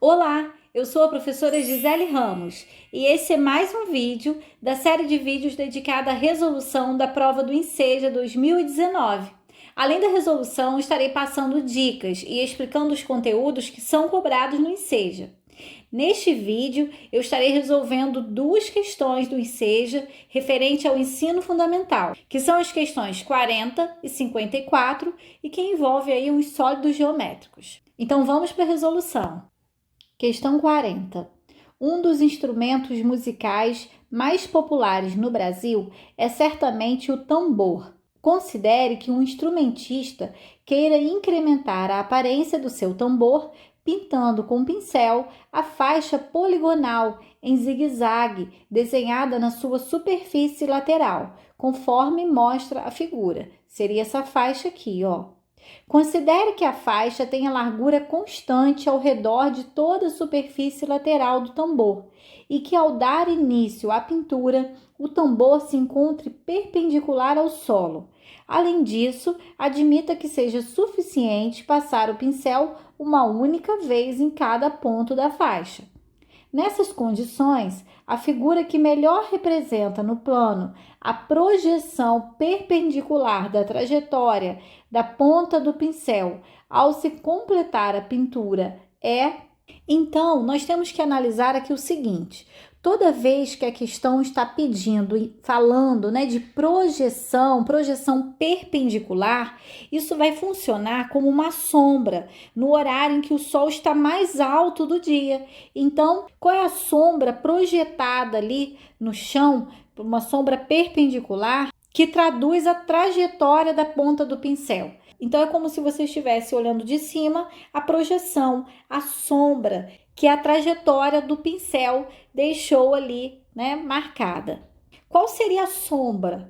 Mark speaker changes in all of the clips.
Speaker 1: Olá, eu sou a professora Gisele Ramos e esse é mais um vídeo da série de vídeos dedicada à resolução da prova do Enseja 2019. Além da resolução, estarei passando dicas e explicando os conteúdos que são cobrados no Enseja. Neste vídeo, eu estarei resolvendo duas questões do Enseja referente ao ensino fundamental, que são as questões 40 e 54 e que envolve aí os sólidos geométricos. Então vamos para a resolução. Questão 40. Um dos instrumentos musicais mais populares no Brasil é certamente o tambor. Considere que um instrumentista queira incrementar a aparência do seu tambor pintando com pincel a faixa poligonal em zigue-zague desenhada na sua superfície lateral, conforme mostra a figura. Seria essa faixa aqui, ó. Considere que a faixa tenha largura constante ao redor de toda a superfície lateral do tambor e que, ao dar início à pintura, o tambor se encontre perpendicular ao solo. Além disso, admita que seja suficiente passar o pincel uma única vez em cada ponto da faixa. Nessas condições, a figura que melhor representa no plano a projeção perpendicular da trajetória da ponta do pincel ao se completar a pintura é... Então, nós temos que analisar aqui o seguinte: toda vez que a questão está pedindo e falando, de projeção perpendicular, isso vai funcionar como uma sombra no horário em que o sol está mais alto do dia. Então, qual é a sombra projetada ali no chão? Uma sombra perpendicular que traduz a trajetória da ponta do pincel. Então, é como se você estivesse olhando de cima a projeção, a sombra, que a trajetória do pincel deixou ali, marcada. Qual seria a sombra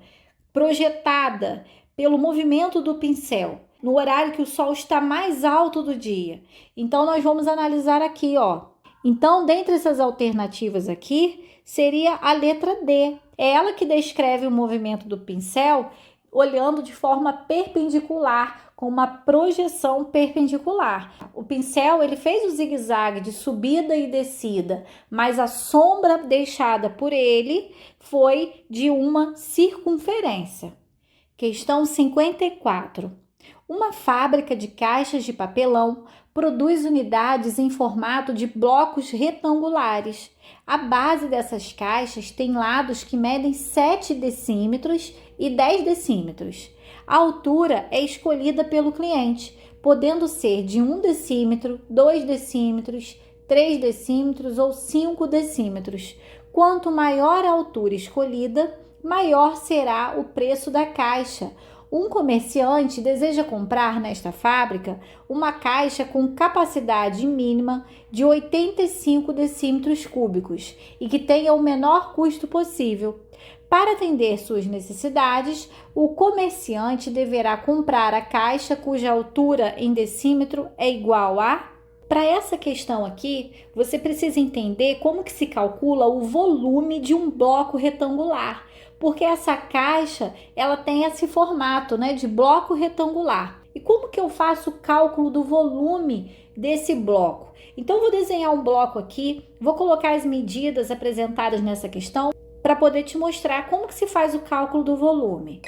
Speaker 1: projetada pelo movimento do pincel no horário que o sol está mais alto do dia? Então, nós vamos analisar aqui, ó. Então, dentre essas alternativas aqui, seria a letra D. É ela que descreve o movimento do pincel olhando de forma perpendicular, com uma projeção perpendicular. O pincel ele fez o zigue-zague de subida e descida, mas a sombra deixada por ele foi de uma circunferência. Questão 54. Uma fábrica de caixas de papelão produz unidades em formato de blocos retangulares. A base dessas caixas tem lados que medem 7 decímetros e 10 decímetros. A altura é escolhida pelo cliente, podendo ser de 1 decímetro, 2 decímetros, 3 decímetros ou 5 decímetros. Quanto maior a altura escolhida, maior será o preço da caixa. Um comerciante deseja comprar nesta fábrica uma caixa com capacidade mínima de 85 decímetros cúbicos e que tenha o menor custo possível. Para atender suas necessidades, o comerciante deverá comprar a caixa cuja altura em decímetro é igual a... Para essa questão aqui, você precisa entender como que se calcula o volume de um bloco retangular, porque essa caixa ela tem esse formato, de bloco retangular. E como que eu faço o cálculo do volume desse bloco? Então, eu vou desenhar um bloco aqui, vou colocar as medidas apresentadas nessa questão para poder te mostrar como que se faz o cálculo do volume.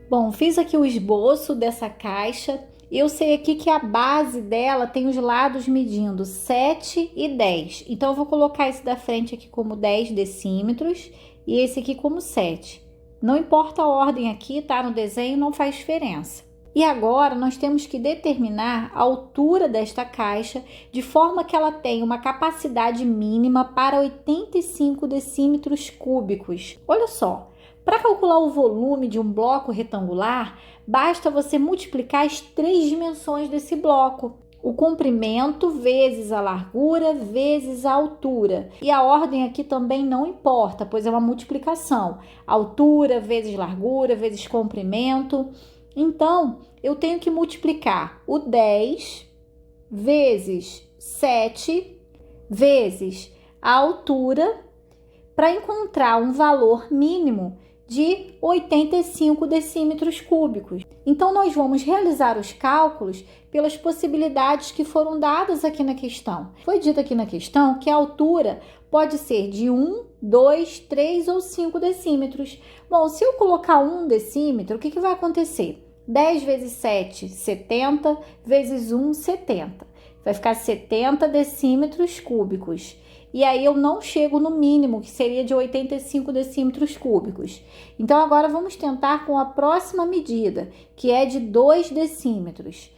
Speaker 1: Bom, fiz aqui o esboço dessa caixa. Eu sei aqui que a base dela tem os lados medindo 7 e 10. Então, eu vou colocar esse da frente aqui como 10 decímetros e esse aqui como 7. Não importa a ordem aqui, tá? No desenho não faz diferença. E agora, nós temos que determinar a altura desta caixa de forma que ela tenha uma capacidade mínima para 85 decímetros cúbicos. Olha só. Para calcular o volume de um bloco retangular, basta você multiplicar as 3 dimensões desse bloco. O comprimento vezes a largura vezes a altura. E a ordem aqui também não importa, pois é uma multiplicação. Altura vezes largura vezes comprimento. Então, eu tenho que multiplicar o 10 vezes 7 vezes a altura para encontrar um valor mínimo de 85 decímetros cúbicos. Então, nós vamos realizar os cálculos pelas possibilidades que foram dadas aqui na questão. Foi dito aqui na questão que a altura pode ser de 1, 2, 3 ou 5 decímetros. Bom, se eu colocar 1 decímetro, o que vai acontecer? 10 vezes 7, 70, vezes 1, 70. Vai ficar 70 decímetros cúbicos. E aí eu não chego no mínimo, que seria de 85 decímetros cúbicos. Então, agora vamos tentar com a próxima medida, que é de 2 decímetros.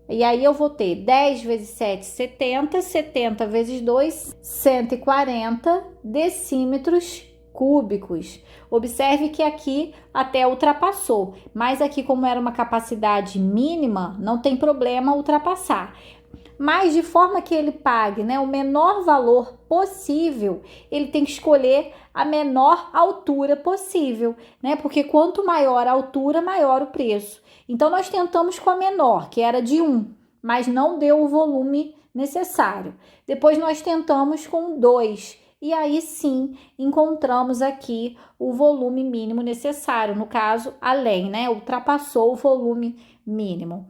Speaker 1: E aí eu vou ter 10 vezes 7, 70, 70 vezes 2, 140 decímetros cúbicos. Observe que aqui até ultrapassou, mas aqui, como era uma capacidade mínima, não tem problema ultrapassar. Mas de forma que ele pague, né, o menor valor possível, ele tem que escolher a menor altura possível, né? Porque quanto maior a altura, maior o preço. Então, nós tentamos com a menor, que era de 1, mas não deu o volume necessário. Depois, nós tentamos com 2, e aí sim encontramos aqui o volume mínimo necessário. No caso, além, né? Ultrapassou o volume mínimo.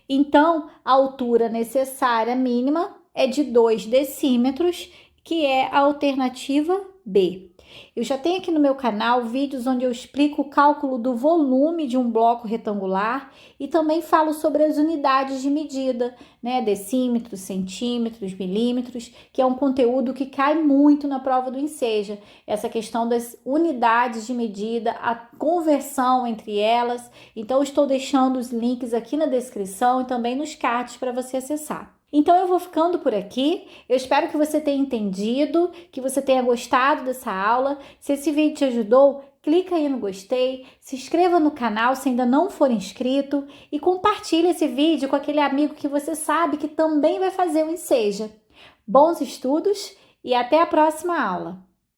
Speaker 1: Então, a altura necessária mínima é de 2 decímetros, que é a alternativa B. Eu já tenho aqui no meu canal vídeos onde eu explico o cálculo do volume de um bloco retangular e também falo sobre as unidades de medida, né? Decímetros, centímetros, milímetros, que é um conteúdo que cai muito na prova do Enseja. Essa questão das unidades de medida, a conversão entre elas. Então, eu estou deixando os links aqui na descrição e também nos cards para você acessar. Então, eu vou ficando por aqui. Eu espero que você tenha entendido, que você tenha gostado dessa aula. Se esse vídeo te ajudou, clica aí no gostei, se inscreva no canal se ainda não for inscrito e compartilhe esse vídeo com aquele amigo que você sabe que também vai fazer o Enseja. Bons estudos e até a próxima aula!